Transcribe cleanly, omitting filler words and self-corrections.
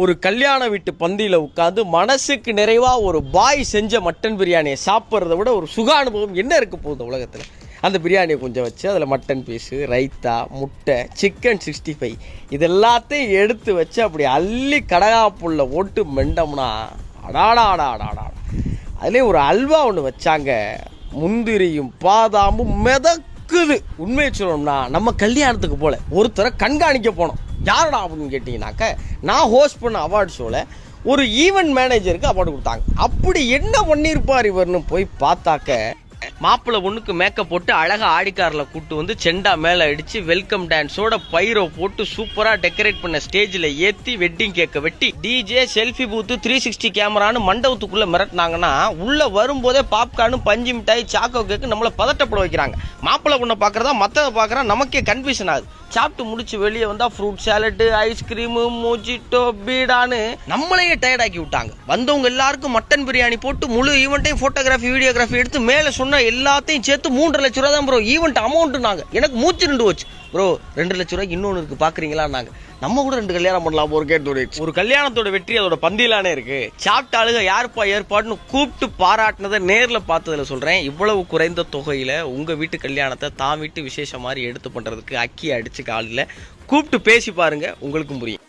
ஒரு கல்யாண வீட்டு பந்தியில் உட்காந்து மனசுக்கு நிறைவாக ஒரு பாய் செஞ்ச மட்டன் பிரியாணியை சாப்பிட்றத விட ஒரு சுக அனுபவம் என்ன இருக்க போகுது உலகத்தில். அந்த பிரியாணியை கொஞ்சம் வச்சு அதில் மட்டன் பீஸு, ரைத்தா, முட்டை, சிக்கன் 65 இது எல்லாத்தையும் எடுத்து வச்சு அப்படி அள்ளி கடகாப்புள்ள ஓட்டு மெண்டோம்னா அடாடா. அதுலேயே ஒரு அல்வா ஒன்று வச்சாங்க, முந்திரியும் பாதாமும் மிதக்குது. உண்மையை சொல்லணும்னா நம்ம கல்யாணத்துக்கு போல ஒருத்தரை கண்காணிக்க போனோம். யாரடா அப்படின்னு கேட்டிங்கனாக்க, நான் ஹோஸ்ட் பண்ண அவார்ட் ஷோவில் ஒரு ஈவெண்ட் மேனேஜருக்கு அவார்டு கொடுத்தாங்க. அப்படி என்ன பண்ணியிருப்பார் இவர்னு போய் பார்த்தாக்க, மாப்பிள்ளை பொண்ணுக்கு மேக்கப் போட்டு அழகாக ஆடிக்காரில் கூட்டு வந்து செண்டா மேலே அடித்து வெல்கம் டான்ஸோட பைரோ போட்டு சூப்பராக டெக்கரேட் பண்ண ஸ்டேஜில் ஏற்றி வெட்டிங் கேக்கை வெட்டி டிஜே செல்ஃபி பூத்து 360 கேமரான்னு மண்டபத்துக்குள்ளே மிரட்டினாங்கன்னா, உள்ளே வரும்போதே பாப்கார்னு, பஞ்சு மிட்டாய், சாக்கோ கேக்கு நம்மளை பதட்டப்பட வைக்கிறாங்க. மாப்பிள்ளை பொண்ணை பார்க்குறதா மற்றதை பார்க்குறா, நமக்கே கன்ஃபியூஷன் ஆகுது. சாப்பிட்டு முடிச்சு வெளியே வந்தால் ஃப்ரூட் சாலட்டு, ஐஸ்கிரீமு, மோஜிட்டோ, பீடான்னு நம்மளையே டயர்டாக்கி விட்டாங்க. வந்தவங்க எல்லாருக்கும் மட்டன் பிரியாணி போட்டு முழு ஈவெண்ட்டையும் ஃபோட்டோகிராஃபி, வீடியோகிராஃபி எடுத்து மேலே சொன்ன எல்லாத்தையும் சேர்த்து 3.5 லட்ச ரூபா தான் ப்ரோ ஈவெண்ட் அமௌண்ட்டுனாங்க. எனக்கு மூச்சு நின்று போச்சு. ப்ரோ 2 லட்ச ரூபாய்க்கு இன்னொன்று இருக்குது பார்க்குறீங்களான்னாங்க. நம்ம கூட 2 கல்யாணம் பண்ணலாம். ஒரு கல்யாணத்தோட வெற்றி அதோட பந்தியிலானே இருக்கு. சாப்பிட்ட ஆளுக யாருப்பா ஏற்பாடுன்னு கூப்பிட்டு பாராட்டினதை நேரில் பார்த்ததில் சொல்கிறேன். இவ்வளவு குறைந்த தொகையில் உங்கள் வீட்டு கல்யாணத்தை தான் வீட்டு விசேஷம் மாதிரி எடுத்து பண்ணுறதுக்கு அக்கி அடிச்சு காலில் கூப்பிட்டு பேசி பாருங்க, உங்களுக்கும் புரியும்.